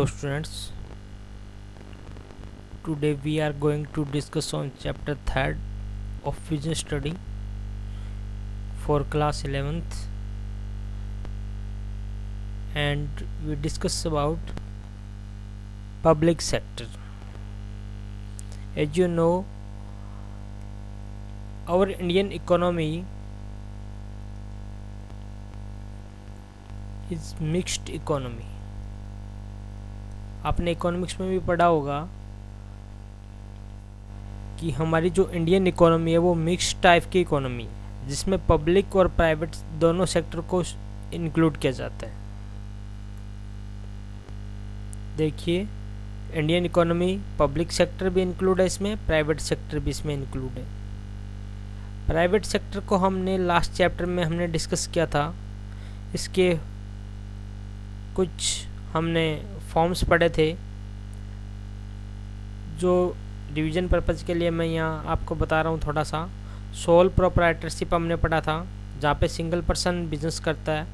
Hello students, today we are going to discuss on chapter 3rd of business study for class 11th, and we discuss about public sector. As you know, our Indian economy is mixed economy. आपने economics में भी पढ़ा होगा कि हमारी जो Indian economy है वो मिक्स टाइप की इकोनॉमी है, जिसमें पब्लिक और प्राइवेट दोनों सेक्टर को इंक्लूड किया जाता है। देखिए, इंडियन इकोनॉमी पब्लिक सेक्टर भी इंक्लूड है इसमें, प्राइवेट सेक्टर भी इसमें इंक्लूड है। प्राइवेट सेक्टर को हमने लास्ट चैप्टर में हमने डिस्कस किया था। इसके कुछ हमने फॉर्म्स पढ़े थे जो रिवीजन पर्पज़ के लिए मैं यहाँ आपको बता रहा हूँ। थोड़ा सा सोल प्रोप्राइटरशिप हमने पढ़ा था, जहाँ पे सिंगल पर्सन बिजनेस करता है।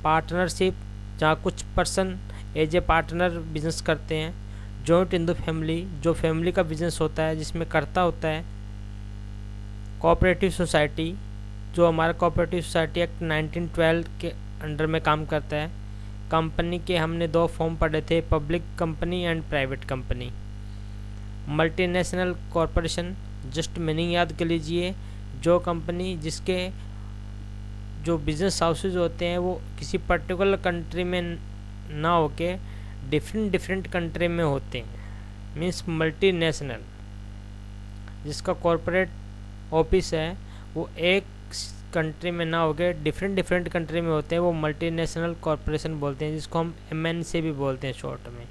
पार्टनरशिप, जहाँ कुछ person as a partner business करते हैं। जॉइंट इन द फैमिली, जो फैमिली का बिजनेस होता है जिसमें कर्ता होता है। कोऑपरेटिव सोसाइटी, जो हमारा कोऑपरेटिव सोसाइटी एक्ट 1912 के अंडर में काम करता है। कंपनी के हमने दो फॉर्म पढ़े थे, public company and private company. Multinational corporation, just meaning याद कर लीजिए, जो कंपनी जिसके जो बिजनेस हाउसेज होते हैं वो किसी पर्टिकुलर कंट्री में ना होके डिफरेंट कंट्री में होते हैं, मीन्स मल्टीनेशनल। जिसका कॉरपोरेट ऑफिस है वो एक कंट्री में ना होके डिफरेंट कंट्री में होते हैं, वो मल्टीनेशनल कॉरपोरेशन बोलते हैं, जिसको हम MNC भी बोलते हैं शॉर्ट में।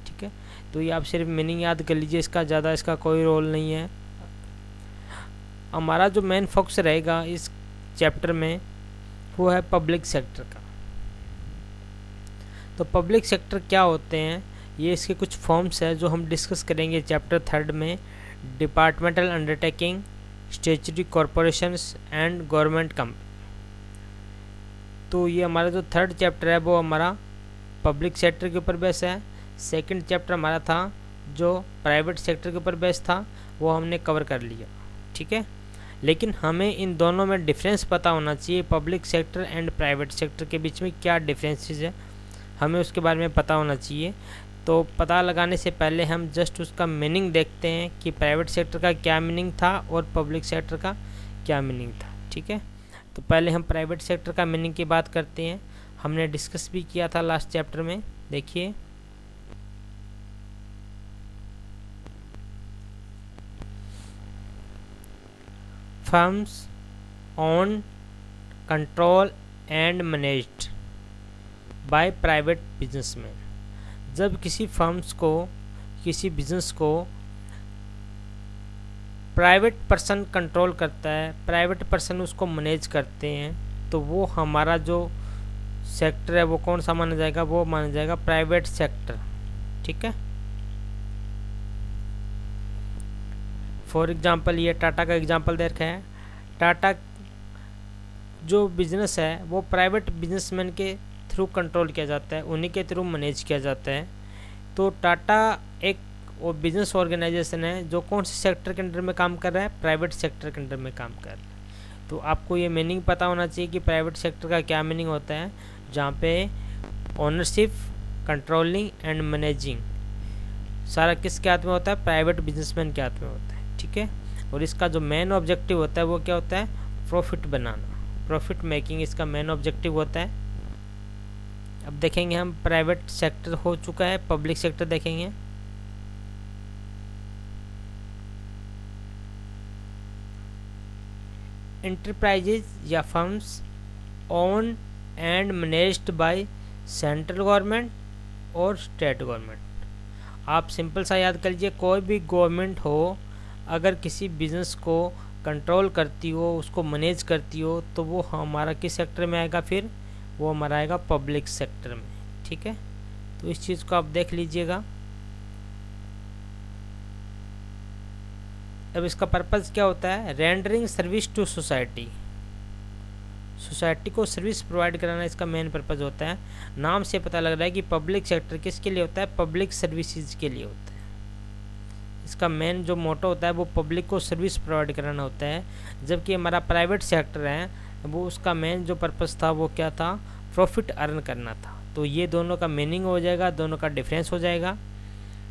ठीक है, तो ये आप सिर्फ मीनिंग याद कर लीजिए, इसका ज़्यादा इसका कोई रोल नहीं है। हमारा जो मेन फोकस रहेगा इस चैप्टर में वो है पब्लिक सेक्टर का। तो पब्लिक सेक्टर क्या होते हैं, ये इसके कुछ फॉर्म्स है जो हम डिस्कस करेंगे चैप्टर 3rd में। Departmental undertaking, statutory corporations and government company. तो ये हमारा जो 3rd चैप्टर है वो हमारा पब्लिक सेक्टर के ऊपर बेस है। 2nd चैप्टर हमारा था जो प्राइवेट सेक्टर के ऊपर बेस था, वो हमने कवर कर लिया। ठीक है, लेकिन हमें इन दोनों में डिफरेंस पता होना चाहिए। Public sector and private sector के बीच में क्या डिफरेंसेस है, हमें उसके बारे में पता होना चाहिए। तो पता लगाने से पहले हम जस्ट उसका मीनिंग देखते हैं कि प्राइवेट सेक्टर का क्या मीनिंग था और पब्लिक सेक्टर का क्या मीनिंग था। ठीक है, तो पहले हम प्राइवेट सेक्टर का मीनिंग की बात करते हैं। हमने डिस्कस भी किया था लास्ट चैप्टर में। देखिए, firms own, control and managed by private businessman. जब किसी फर्म्स को, किसी बिजनेस को प्राइवेट पर्सन कंट्रोल करता है, प्राइवेट पर्सन उसको मैनेज करते हैं, तो वो हमारा जो सेक्टर है वो कौन सा माना जाएगा, वो माना जाएगा प्राइवेट सेक्टर। ठीक है, फॉर एग्जांपल ये टाटा का एग्जांपल दे रखा है। टाटा जो बिजनेस है वो प्राइवेट बिजनेसमैन के थ्रू कंट्रोल किया जाता है, उन्हीं के थ्रू मैनेज किया जाता है। तो टाटा एक वो बिजनेस ऑर्गेनाइजेशन है जो कौन से सेक्टर के अंडर में काम कर रहा है, प्राइवेट सेक्टर के अंडर में काम कर रहा है। तो आपको ये मीनिंग पता होना चाहिए कि प्राइवेट सेक्टर का क्या मीनिंग होता है, जहाँ पे ओनरशिप, कंट्रोलिंग एंड मैनेजिंग सारा किसके हाथ में होता है, प्राइवेट बिजनेसमैन के हाथ में होता है। ठीक है, और इसका जो मेन ऑब्जेक्टिव होता है वो क्या होता है, प्रॉफिट बनाना, प्रॉफिट मेकिंग इसका मेन ऑब्जेक्टिव होता है। अब देखेंगे हम, प्राइवेट सेक्टर हो चुका है, पब्लिक सेक्टर देखेंगे। एंटरप्राइजेज या firms own and managed by central government और स्टेट गवर्नमेंट। आप सिंपल सा याद कर लीजिए, कोई भी गवर्नमेंट हो अगर किसी बिजनेस को कंट्रोल करती हो, उसको मैनेज करती हो, तो वो हमारा किस सेक्टर में आएगा, फिर वो हमारा आएगा पब्लिक सेक्टर में। ठीक है, तो इस चीज़ को आप देख लीजिएगा। अब इसका पर्पज़ क्या होता है, rendering service to society. Society को सर्विस प्रोवाइड कराना इसका मेन पर्पज़ होता है। नाम से पता लग रहा है कि पब्लिक सेक्टर किसके लिए होता है, पब्लिक सर्विसेज के लिए होता है। इसका मेन जो मोटो होता है वो पब्लिक को सर्विस प्रोवाइड कराना होता है, जबकि हमारा प्राइवेट सेक्टर है वो उसका मेन जो पर्पज़ था वो क्या था, प्रॉफिट अर्न करना था। तो ये दोनों का मीनिंग हो जाएगा, दोनों का डिफरेंस हो जाएगा।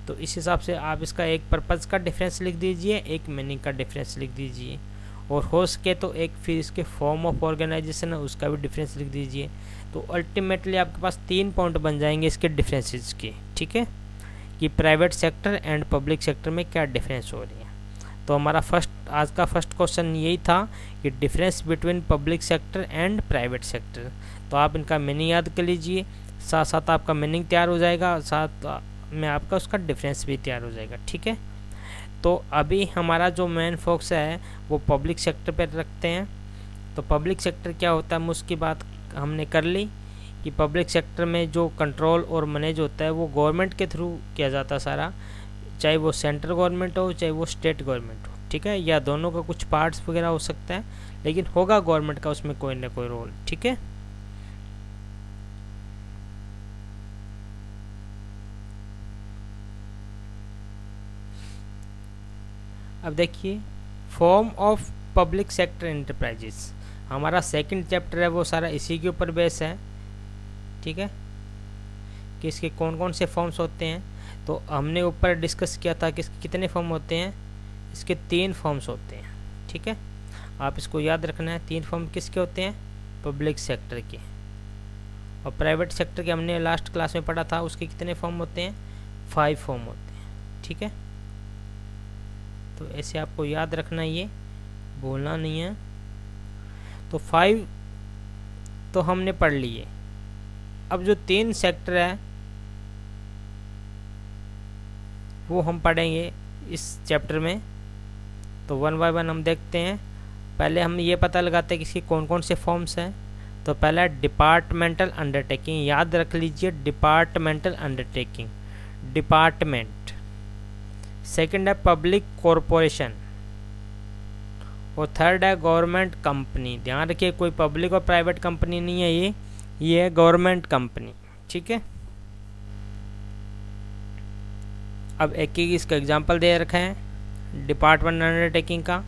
तो इस हिसाब से आप इसका एक पर्पज़ का डिफरेंस लिख दीजिए, एक मीनिंग का डिफरेंस लिख दीजिए, और हो सके तो एक फिर इसके फॉर्म ऑफ ऑर्गेनाइजेशन है उसका भी डिफरेंस लिख दीजिए। तो अल्टीमेटली आपके पास 3 पॉइंट बन जाएंगे इसके डिफरेंसेस के, ठीक है, कि private sector and public sector में क्या डिफरेंस हो रही है। तो हमारा आज का फर्स्ट क्वेश्चन यही था कि difference between public sector and private sector. तो आप इनका मीनिंग याद कर लीजिए, साथ साथ आपका मीनिंग तैयार हो जाएगा, साथ में आपका उसका डिफरेंस भी तैयार हो जाएगा, ठीक है। तो अभी हमारा जो मेन फोकस है वो पब्लिक सेक्टर पर रखते हैं। तो पब्लिक सेक्टर क्या होता है, उसकी बात हमने कर ली कि पब्लिक सेक्टर में जो कंट्रोल और मैनेज होता है वो गवर्नमेंट के थ्रू किया जाता है सारा, चाहे वो सेंट्रल गवर्नमेंट हो चाहे वो स्टेट गवर्नमेंट हो, ठीक है, या दोनों का कुछ पार्ट्स वगैरह हो सकता है, लेकिन होगा गवर्नमेंट का उसमें कोई ना कोई रोल, ठीक है। अब देखिए form of public sector enterprises, हमारा सेकंड चैप्टर है वो सारा इसी के ऊपर बेस है, ठीक है, कि इसके कौन कौन से फॉर्म्स होते हैं। तो हमने ऊपर डिस्कस किया था कि इसके कितने फॉर्म होते हैं, इसके 3 फॉर्म्स होते हैं, ठीक है, आप इसको याद रखना है। 3 फॉर्म किसके होते हैं, पब्लिक सेक्टर के। और प्राइवेट सेक्टर के हमने लास्ट क्लास में पढ़ा था, उसके कितने फॉर्म होते हैं, 5 फॉर्म होते हैं, ठीक है। तो ऐसे आपको याद रखना, ये बोलना नहीं है। तो 5 तो हमने पढ़ लिए। अब जो 3 सेक्टर है वो हम पढ़ेंगे इस चैप्टर में। तो 1 बाय 1 हम देखते हैं। पहले हम ये पता लगाते हैं कि इसके कौन कौन से फॉर्म्स हैं। तो पहला डिपार्टमेंटल अंडरटेकिंग, याद रख लीजिए, डिपार्टमेंटल अंडरटेकिंग, डिपार्टमेंट। सेकंड है पब्लिक कॉरपोरेशन, और थर्ड है गवर्नमेंट कंपनी। ध्यान रखिए कोई पब्लिक और प्राइवेट कंपनी नहीं है, ये है गवर्नमेंट कंपनी, ठीक है। अब एक ही इसका एग्जांपल दे रखा है डिपार्टमेंट अंडरटेकिंग का,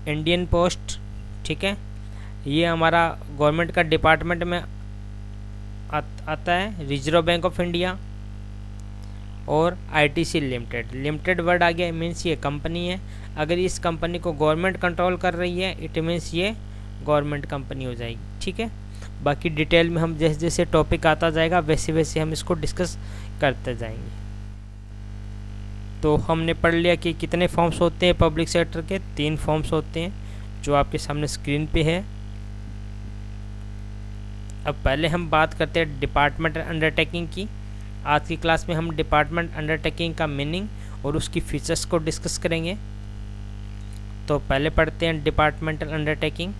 इंडियन पोस्ट, ठीक है, ये हमारा गवर्नमेंट का डिपार्टमेंट में आता है। रिजर्व बैंक ऑफ इंडिया और आईटीसी लिमिटेड, लिमिटेड वर्ड आ गया, मीन्स ये कंपनी है। अगर इस कंपनी को गवर्नमेंट कंट्रोल कर रही है इट मीन्स ये गवर्नमेंट कंपनी हो जाएगी, ठीक है। बाकी डिटेल में हम जैसे जैसे टॉपिक आता जाएगा वैसे वैसे हम इसको डिस्कस करते जाएंगे। तो हमने पढ़ लिया कि कितने फॉर्म्स होते हैं पब्लिक सेक्टर के, 3 फॉर्म्स होते हैं जो आपके सामने स्क्रीन पे है। अब पहले हम बात करते हैं डिपार्टमेंट अंडरटेकिंग की। आज की क्लास में हम डिपार्टमेंट अंडरटेकिंग का मीनिंग और उसकी फीचर्स को डिस्कस करेंगे। तो पहले पढ़ते हैं डिपार्टमेंटल अंडरटेकिंग।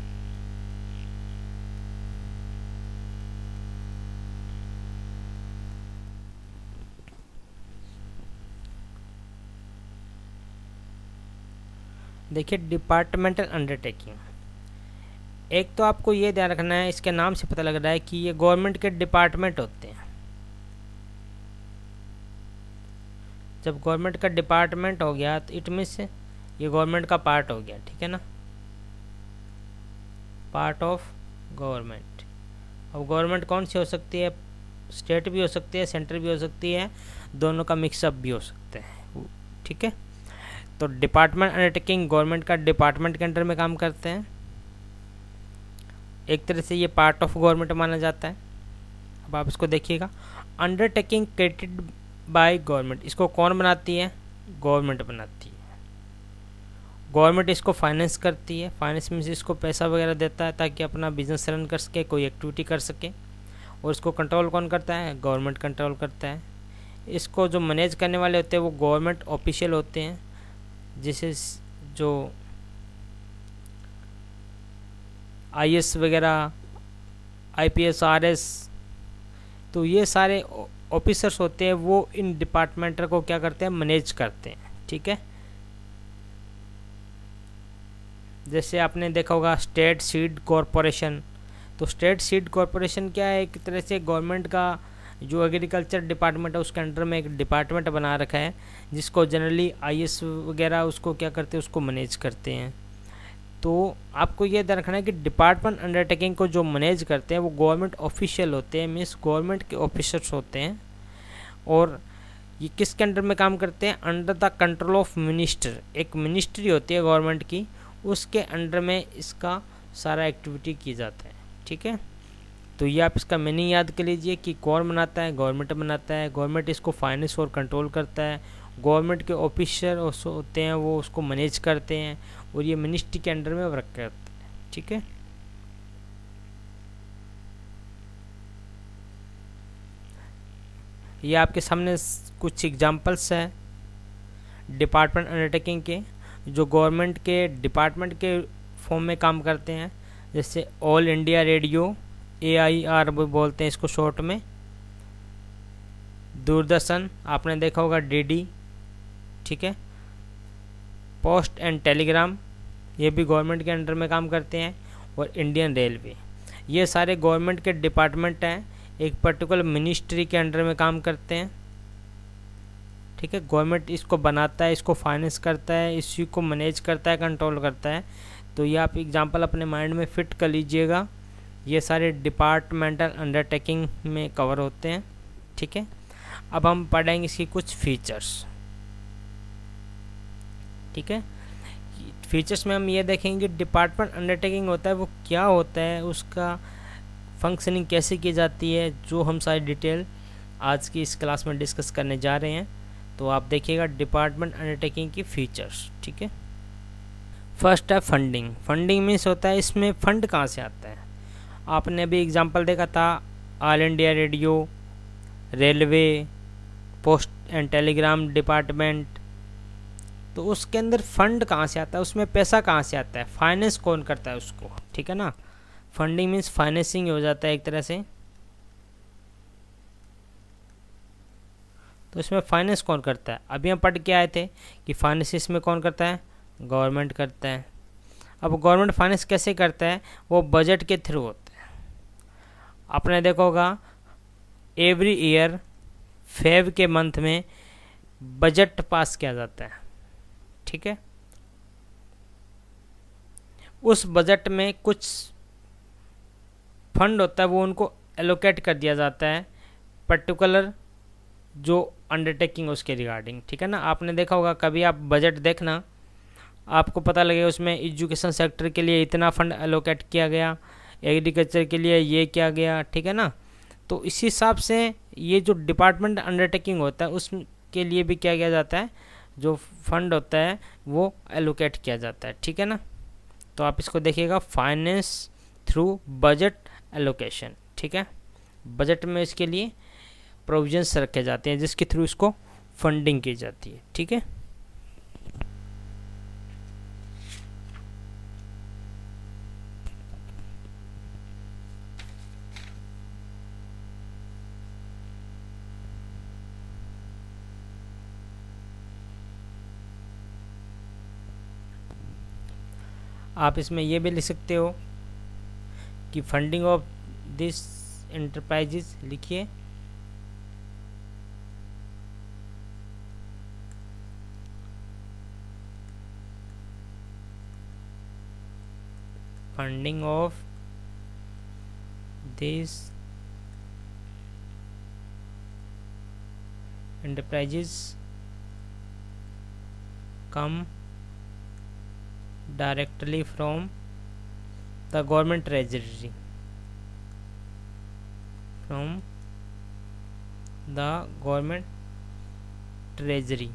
देखिए डिपार्टमेंटल अंडरटेकिंग, एक तो आपको ये ध्यान रखना है, इसके नाम से पता लग रहा है कि ये गवर्नमेंट के डिपार्टमेंट होते हैं। जब गवर्नमेंट का डिपार्टमेंट हो गया तो इट मीन्स ये गवर्नमेंट का पार्ट हो गया, ठीक है ना, पार्ट ऑफ गवर्नमेंट। अब गवर्नमेंट कौन सी हो सकती है, स्टेट भी हो सकती है, सेंटर भी हो सकती है, दोनों का मिक्सअप भी हो सकते हैं, ठीक है। तो डिपार्टमेंट अंडरटेकिंग गवर्नमेंट का डिपार्टमेंट के अंडर में काम करते हैं, एक तरह से ये पार्ट ऑफ गवर्नमेंट माना जाता है। अब आप इसको देखिएगा, अंडरटेकिंग क्रिएटेड बाय गवर्नमेंट, इसको कौन बनाती है, गवर्नमेंट बनाती है। गवर्नमेंट इसको फाइनेंस करती है, फाइनेंस मीन्स इसको पैसा वगैरह देता है ताकि अपना बिजनेस रन कर सके, कोई एक्टिविटी कर सके। और इसको कंट्रोल कौन करता है, गवर्नमेंट कंट्रोल करता है। इसको जो मैनेज करने वाले होते हैं वो गवर्नमेंट ऑफिशियल होते हैं, जैसे जो आईएएस वगैरह, आईपीएस, आरएस, तो ये सारे ऑफिसर्स होते हैं, वो इन डिपार्टमेंट को क्या करते हैं, मैनेज करते हैं, ठीक है। जैसे आपने देखा होगा स्टेट सीड कॉरपोरेशन, तो स्टेट सीड कॉरपोरेशन क्या है, एक तरह से गवर्नमेंट का जो एग्रीकल्चर डिपार्टमेंट है उसके अंडर में एक डिपार्टमेंट बना रखा है, जिसको जनरली आईएएस वगैरह उसको क्या करते हैं, उसको मैनेज करते हैं। तो आपको ये ध्यान रखना है कि डिपार्टमेंट अंडरटेकिंग को जो मैनेज करते हैं वो गवर्नमेंट ऑफिशियल होते हैं, मीन्स गवर्नमेंट के ऑफिसर्स होते हैं। और ये किसके अंडर में काम करते हैं, under the control of minister, एक मिनिस्ट्री होती है गवर्नमेंट की, उसके अंडर में इसका सारा एक्टिविटी की जाता है। ठीक है, तो ये आप इसका मीनिंग याद कर लीजिए कि कौन बनाता है, गवर्नमेंट बनाता है, गवर्नमेंट इसको फाइनेंस और कंट्रोल करता है, गवर्नमेंट के ऑफिसर होते हैं वो उसको मैनेज करते हैं, और ये मिनिस्ट्री के अंडर में वर्क करते हैं। ठीक है, ये आपके सामने कुछ एग्जांपल्स हैं डिपार्टमेंट अंडरटेकिंग के, जो गवर्नमेंट के डिपार्टमेंट के फॉर्म में काम करते हैं। जैसे ऑल इंडिया रेडियो, AIR बोलते हैं इसको शॉर्ट में, दूरदर्शन आपने देखा होगा DD। ठीक है, पोस्ट एंड टेलीग्राम, ये भी गवर्नमेंट के अंडर में काम करते हैं, और इंडियन रेलवे, ये सारे गवर्नमेंट के डिपार्टमेंट हैं, एक पर्टिकुलर मिनिस्ट्री के अंडर में काम करते हैं। ठीक है, गवर्नमेंट इसको बनाता है, इसको फाइनेंस करता है, इसी को मैनेज करता है, कंट्रोल करता है। तो ये आप एग्जांपल अपने माइंड में फिट कर लीजिएगा, ये सारे डिपार्टमेंटल अंडरटेकिंग में कवर होते हैं। ठीक है, अब हम पढ़ेंगे इसकी कुछ फीचर्स। ठीक है, फीचर्स में हम ये देखेंगे डिपार्टमेंट अंडरटेकिंग होता है वो क्या होता है, उसका फंक्शनिंग कैसे की जाती है, जो हम सारी डिटेल आज की इस क्लास में डिस्कस करने जा रहे हैं। तो आप देखिएगा डिपार्टमेंट अंडरटेकिंग की फीचर्स। ठीक है, फर्स्ट है फंडिंग। फंडिंग मीन्स होता है इसमें फंड कहाँ से आता है। आपने अभी एग्जांपल देखा था all India radio, railway, post and Telegram department, तो उसके अंदर फंड कहाँ से आता है, उसमें पैसा कहाँ से आता है, फाइनेंस कौन करता है उसको। ठीक है ना, फंडिंग मीन्स फाइनेंसिंग हो जाता है एक तरह से। तो इसमें फाइनेंस कौन करता है, अभी हम पढ़ के आए थे कि फाइनेंस इसमें कौन करता है, गवर्नमेंट करता है। अब गवर्नमेंट फाइनेंस कैसे करता है, वो बजट के थ्रू होता है। आपने देखा होगा एवरी ईयर फेब के मंथ में बजट पास किया जाता है। ठीक है, उस बजट में कुछ फंड होता है वो उनको एलोकेट कर दिया जाता है पर्टिकुलर जो अंडरटेकिंग उसके रिगार्डिंग। ठीक है ना, आपने देखा होगा कभी आप बजट देखना, आपको पता लगेगा उसमें एजुकेशन सेक्टर के लिए इतना फंड एलोकेट किया गया, एग्रीकल्चर के लिए ये किया गया। ठीक है ना, तो इसी हिसाब से ये जो डिपार्टमेंट अंडरटेकिंग होता है उसके लिए भी क्या किया जाता है, जो फंड होता है वो एलोकेट किया जाता है। ठीक है ना, तो आप इसको देखिएगा फाइनेंस थ्रू बजट एलोकेशन। ठीक है, बजट में इसके लिए प्रोविजंस रखे जाते हैं जिसके थ्रू इसको फंडिंग की जाती है। ठीक है, आप इसमें ये भी लिख सकते हो कि फंडिंग ऑफ दिस एंटरप्राइजेज लिखिए, funding of this enterprises come directly from the government treasury, from the government treasury,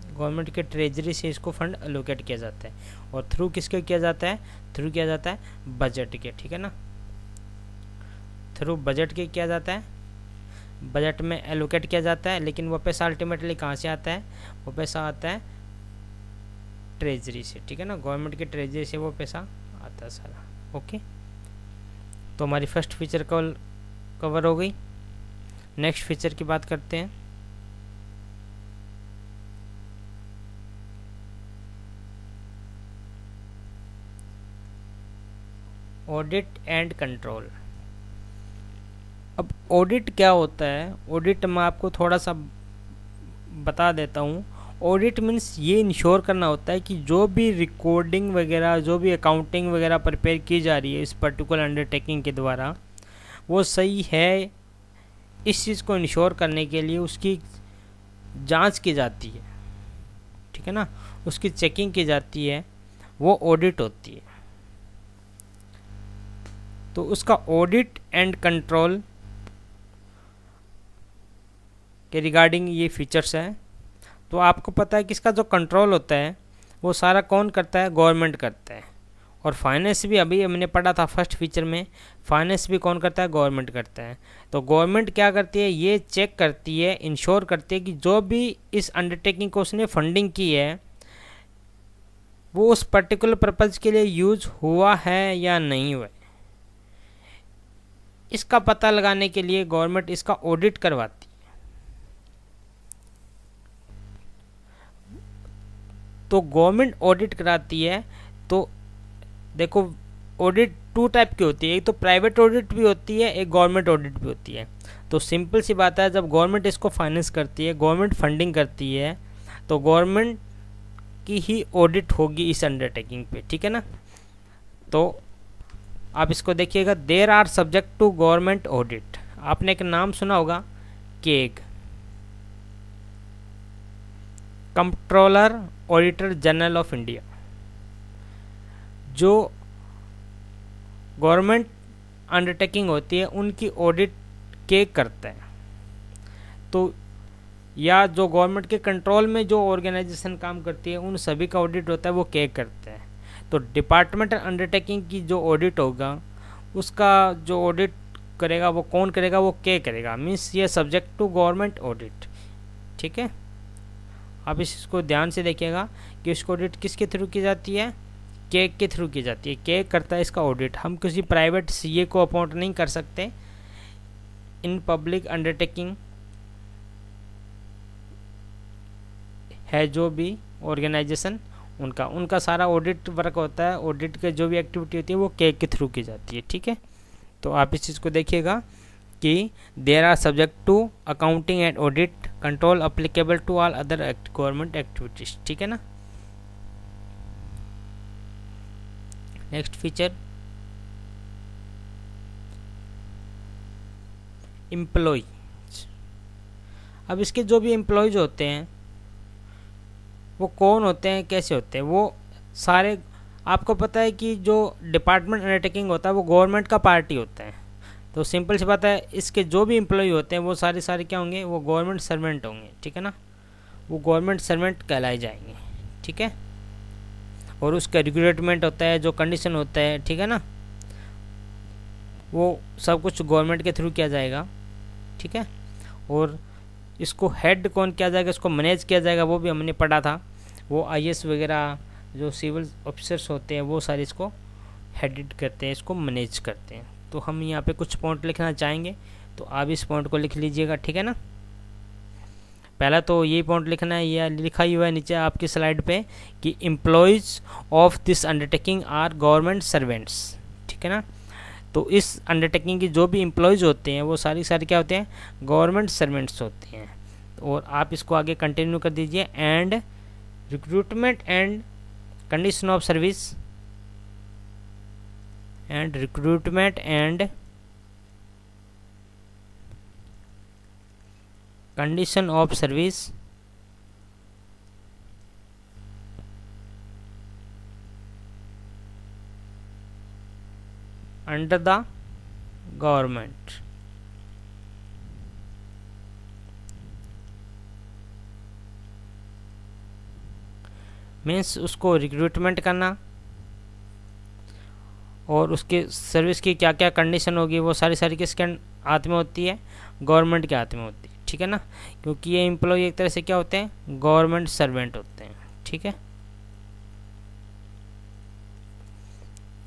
government के ट्रेजरी से इसको फंड एलोकेट किया जाता है। और थ्रू किसके किया जाता है, थ्रू किया जाता है बजट के। ठीक है ना, थ्रू बजट के किया जाता है, बजट में एलोकेट किया जाता है, लेकिन वो पैसा अल्टीमेटली कहाँ से आता है, वो पैसा आता है ट्रेजरी से। ठीक है ना, गवर्नमेंट के ट्रेजरी से वो पैसा आता है सारा। ओके, तो हमारी फर्स्ट फीचर कवर हो गई। नेक्स्ट फीचर की बात करते हैं। Audit and control. अब ऑडिट क्या होता है? ऑडिट मैं आपको थोड़ा सा बता देता हूँ। ऑडिट मीन्स ये इंश्योर करना होता है कि जो भी रिकॉर्डिंग वगैरह, जो भी अकाउंटिंग वगैरह प्रिपेयर की जा रही है इस पर्टिकुलर अंडरटेकिंग के द्वारा, वो सही है। इस चीज़ को इंश्योर करने के लिए उसकी जांच की जाती है, ठीक है ना, उसकी चेकिंग की जाती है, वो ऑडिट होती है। तो उसका ऑडिट एंड कंट्रोल के रिगार्डिंग ये फीचर्स हैं। तो आपको पता है कि इसका जो कंट्रोल होता है वो सारा कौन करता है? गवर्नमेंट करता है। और फाइनेंस भी अभी हमने पढ़ा था फर्स्ट फीचर में, फाइनेंस भी कौन करता है? गवर्नमेंट करता है। तो गवर्नमेंट क्या करती है? ये चेक करती है, इंश्योर करती है कि जो भी इस अंडरटेकिंग को उसने फंडिंग की है वो उस पर्टिकुलर पर्पज़ के लिए यूज हुआ है या नहीं हुआ है। इसका पता लगाने के लिए गवर्नमेंट इसका ऑडिट करवाती है। तो गवर्नमेंट ऑडिट कराती है। तो देखो, ऑडिट टू टाइप की होती है, एक तो प्राइवेट ऑडिट भी होती है, एक गवर्नमेंट ऑडिट भी होती है। तो सिंपल सी बात है, जब गवर्नमेंट इसको फाइनेंस करती है, गवर्नमेंट फंडिंग करती है, तो गवर्नमेंट की ही ऑडिट होगी इस अंडरटेकिंग पे, ठीक है ना। तो आप इसको देखिएगा, there are subject to government audit. आपने एक नाम सुना होगा, CAG, controller auditor general of India. जो गवर्नमेंट अंडरटेकिंग होती है उनकी ऑडिट के करता है। तो या जो गवर्नमेंट के कंट्रोल में जो ऑर्गेनाइजेशन काम करती है उन सभी का ऑडिट होता है, वो के करते हैं। तो डिपार्टमेंटल अंडरटेकिंग की जो ऑडिट होगा उसका जो ऑडिट करेगा वो कौन करेगा? वो के करेगा। मीन्स ये सब्जेक्ट टू गवर्नमेंट ऑडिट, ठीक है। आप इसको ध्यान से देखिएगा कि इसको ऑडिट किसके थ्रू की जाती है? के थ्रू की जाती है। के करता है इसका ऑडिट। हम किसी प्राइवेट सीए को अपॉइंट नहीं कर सकते। इन पब्लिक अंडरटेकिंग है जो भी ऑर्गेनाइजेशन, उनका सारा ऑडिट वर्क होता है। ऑडिट के जो भी एक्टिविटी होती है वो के थ्रू की जाती है, ठीक है। तो आप इस चीज़ को देखिएगा कि there are subject to accounting and audit control applicable to all other government activities, ठीक है ना। Next feature, employ. अब इसके जो भी एम्प्लॉयज होते हैं वो कौन होते हैं, कैसे होते हैं? वो सारे, आपको पता है कि जो डिपार्टमेंट अंडरटेकिंग होता है वो गवर्नमेंट का पार्टी होता है। तो सिंपल सी बात है, इसके जो भी एम्प्लॉय होते हैं वो सारे क्या होंगे? वो गवर्नमेंट सर्वेंट होंगे, ठीक है ना। वो गवर्नमेंट सर्वेंट कहलाए जाएंगे, ठीक है। और उसका रिक्रूटमेंट होता है, जो कंडीशन होता है, ठीक है ना, वो सब कुछ गवर्नमेंट के थ्रू किया जाएगा, ठीक है। और इसको हेड कौन किया जाएगा, इसको मैनेज किया जाएगा, वो भी हमने पढ़ा था। वो आईएएस वगैरह जो सिविल ऑफिसर्स होते हैं वो सारे इसको हेडेड करते हैं, इसको मैनेज करते हैं। तो हम यहाँ पे कुछ पॉइंट लिखना चाहेंगे, तो आप इस पॉइंट को लिख लीजिएगा, ठीक है ना। पहला तो ये पॉइंट लिखना है, यह लिखा ही हुआ है नीचे आपकी स्लाइड पे कि employees of this undertaking are government servants, ठीक है ना। तो इस अंडरटेकिंग की जो भी एम्प्लॉयज़ होते हैं वो सारे क्या होते हैं? गवर्नमेंट सर्वेंट्स होते हैं। और आप इसको आगे कंटिन्यू कर दीजिए, and recruitment and condition of service, and recruitment and condition of service under the government. Means उसको रिक्रूटमेंट करना और उसके सर्विस की क्या क्या कंडीशन होगी वो सारी किसके हाथ में होती है? गवर्नमेंट के हाथ में होती है, ठीक है ना। क्योंकि ये एम्प्लॉय एक तरह से क्या होते हैं? गवर्नमेंट सर्वेंट होते हैं, ठीक है।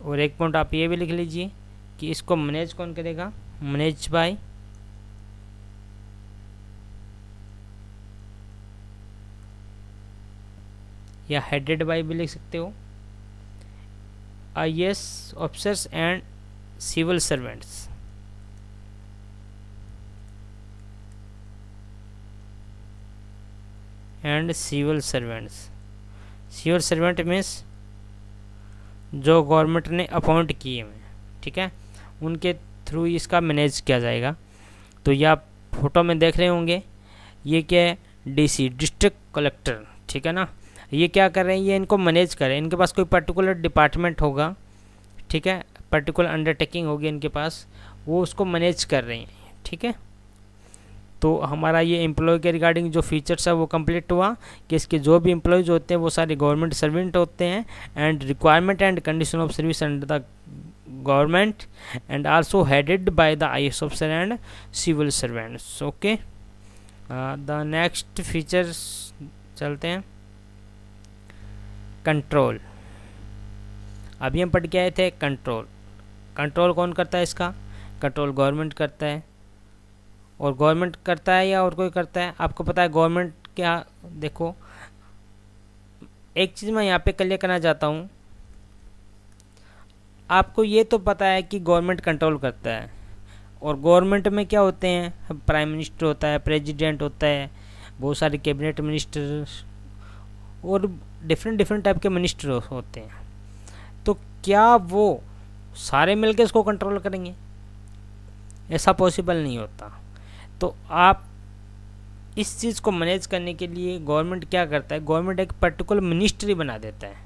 और एक पॉइंट आप ये भी लिख लीजिए कि इसको मैनेज कौन करेगा? मैनेज बाय या हेडेड बाय भी लिख सकते हो। IAS officers and civil servants. And civil servants, civil servant means जो गवर्नमेंट ने अपॉइंट किए हुए, ठीक है, उनके थ्रू इसका मैनेज किया जाएगा। तो ये आप फोटो में देख रहे होंगे, ये क्या है, DC डिस्ट्रिक्ट कलेक्टर, ठीक है ना। ये क्या कर रहे हैं, ये इनको मैनेज कर रहे हैं। इनके पास कोई पर्टिकुलर डिपार्टमेंट होगा, ठीक है, पर्टिकुलर अंडरटेकिंग होगी इनके पास, वो उसको मैनेज कर रहे हैं, ठीक है। तो हमारा ये एम्प्लॉय के रिगार्डिंग जो फीचर्स है वो कंप्लीट हुआ कि इसके जो भी एम्प्लॉयज़ होते हैं वो सारे गवर्नमेंट सर्वेंट होते हैं, and requirement and condition of service under the government and also headed by the IAS officer and civil servants. Okay, the next features चलते हैं। कंट्रोल, अभी हम पढ़ के आए थे कंट्रोल। कंट्रोल कौन करता है इसका, कंट्रोल गवर्नमेंट करता है। और गवर्नमेंट करता है या और कोई करता है, आपको पता है गवर्नमेंट क्या। देखो, एक चीज़ मैं यहाँ पे क्लियर करना चाहता हूँ, आपको ये तो पता है कि गवर्नमेंट कंट्रोल करता है, और गवर्नमेंट में क्या होते हैं, प्राइम मिनिस्टर होता है, प्रेसिडेंट होता है, बहुत सारे कैबिनेट मिनिस्टर और डिफरेंट टाइप के मिनिस्टर होते हैं। तो क्या वो सारे मिलकर इसको कंट्रोल करेंगे, ऐसा पॉसिबल नहीं होता। तो आप इस चीज़ को मैनेज करने के लिए गवर्नमेंट क्या करता है, गवर्नमेंट एक पर्टिकुलर मिनिस्ट्री बना देता है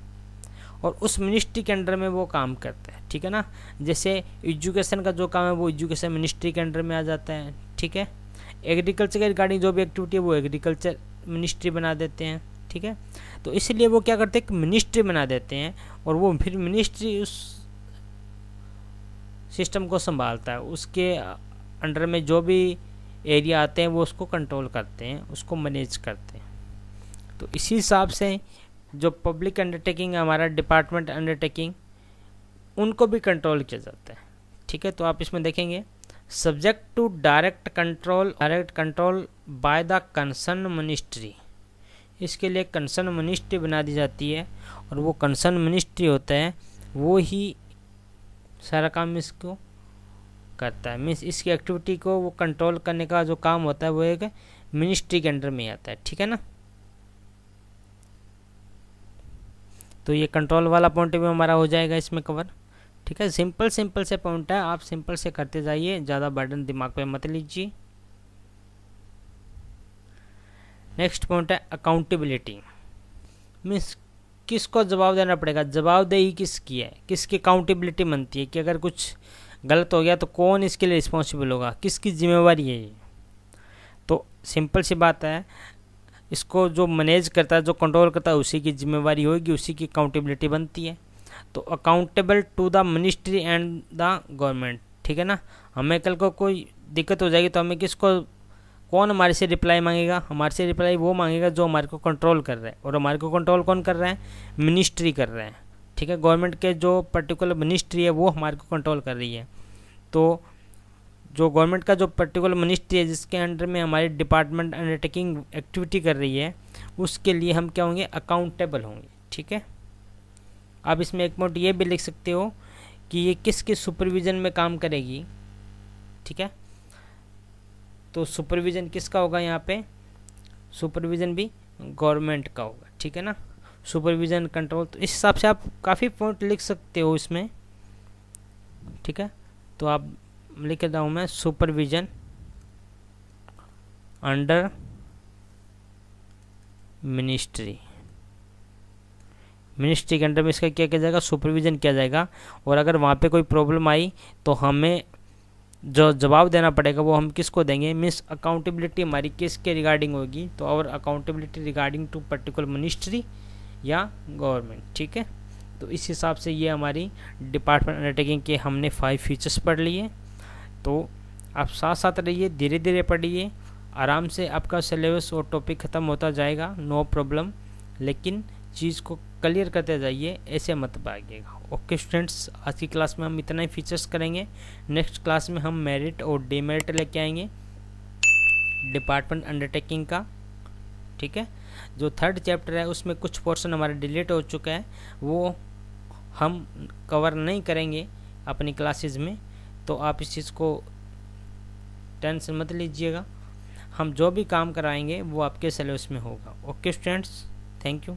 और उस मिनिस्ट्री के अंडर में वो काम करता है, ठीक है ना। जैसे एजुकेशन का जो काम है वो एजुकेशन मिनिस्ट्री के अंडर में आ जाता है, ठीक है। एग्रीकल्चर के रिगार्डिंग जो भी एक्टिविटी है वो एग्रीकल्चर मिनिस्ट्री बना देते हैं, ठीक है। तो इसलिए वो क्या करते हैं, एक मिनिस्ट्री बना देते हैं और वो फिर मिनिस्ट्री उस सिस्टम को संभालता है, उसके अंडर में जो भी एरिया आते हैं वो उसको कंट्रोल करते हैं, उसको मैनेज करते हैं। तो इसी हिसाब से जो पब्लिक अंडरटेकिंग है, हमारा डिपार्टमेंट अंडरटेकिंग, उनको भी कंट्रोल किया जाता है, ठीक है। तो आप इसमें देखेंगे subject to direct control by the concern ministry. इसके लिए कंसर्न मिनिस्ट्री बना दी जाती है और वो कंसर्न मिनिस्ट्री होता है वो ही सारा काम इसको करता है। मीन्स इसकी एक्टिविटी को वो कंट्रोल करने का जो काम होता है वो एक मिनिस्ट्री के अंडर में आता है, ठीक है ना। तो ये कंट्रोल वाला पॉइंट भी हमारा हो जाएगा इसमें कवर, ठीक है। सिंपल से पॉइंट है, आप सिंपल से करते जाइए, ज़्यादा बर्डन दिमाग पे मत लीजिए। नेक्स्ट पॉइंट है अकाउंटेबिलिटी। मीन्स किसको जवाब देना पड़ेगा, जवाबदेही किसकी है, किसकी अकाउंटेबिलिटी बनती है कि अगर कुछ गलत हो गया तो कौन इसके लिए रिस्पॉन्सिबल होगा, किसकी जिम्मेवारी है ये। तो सिंपल सी बात है, इसको जो मैनेज करता है, जो कंट्रोल करता है, उसी की जिम्मेवारी होगी, उसी की अकाउंटेबिलिटी बनती है। तो accountable to the ministry and the government, ठीक है ना। हमें कल को कोई दिक्कत हो जाएगी तो हमें किसको, कौन हमारे से रिप्लाई मांगेगा, हमारे से रिप्लाई वो मांगेगा जो हमारे को कंट्रोल कर रहा है, और हमारे को कंट्रोल कौन कर रहा है, मिनिस्ट्री कर रहा है, ठीक है। गवर्नमेंट के जो पर्टिकुलर मिनिस्ट्री है वो हमारे को कंट्रोल कर रही है। तो जो गवर्नमेंट का जो पर्टिकुलर मिनिस्ट्री है जिसके अंडर में हमारी डिपार्टमेंट अंडरटेकिंग एक्टिविटी कर रही है, उसके लिए हम क्या होंगे, अकाउंटेबल होंगे, ठीक है। आप इसमें एक पॉइंट ये भी लिख सकते हो कि ये किसके सुपरविजन में काम करेगी, ठीक है। तो सुपरविजन किसका होगा, यहाँ पे सुपरविजन भी गवर्नमेंट का होगा, ठीक है ना। सुपरविजन कंट्रोल, तो इस हिसाब से आप काफ़ी पॉइंट लिख सकते हो इसमें, ठीक है। तो आप लिख रहा हूँ मैं, सुपरविजन अंडर मिनिस्ट्री, मिनिस्ट्री के अंडर में इसका क्या किया जाएगा, सुपरविजन किया जाएगा। और अगर वहाँ पे कोई प्रॉब्लम आई तो हमें जो जवाब देना पड़ेगा वो हम किसको देंगे, मीन्स अकाउंटेबिलिटी हमारी किसके रिगार्डिंग होगी, तो और accountability regarding to particular ministry या गवर्नमेंट, ठीक है। तो इस हिसाब से ये हमारी डिपार्टमेंट अंडरटेकिंग के हमने 5 फीचर्स पढ़ लिए। तो आप साथ साथ रहिए, धीरे धीरे पढ़िए, आराम से आपका सिलेबस और टॉपिक ख़त्म होता जाएगा, नो प्रॉब्लम। लेकिन चीज़ को क्लियर करते जाइए, ऐसे मत भागिएगा। ओके स्टूडेंट्स, आज की क्लास में हम इतना ही फीचर्स करेंगे। नेक्स्ट क्लास में हम मेरिट और डीमेरिट लेके आएंगे डिपार्टमेंट अंडरटेकिंग का, ठीक है। जो 3rd चैप्टर है उसमें कुछ पोर्शन हमारा डिलीट हो चुका है, वो हम कवर नहीं करेंगे अपनी क्लासेस में, तो आप इस चीज़ को टेंशन मत लीजिएगा। हम जो भी काम कराएंगे वो आपके सिलेबस में होगा। Okay students, thank you.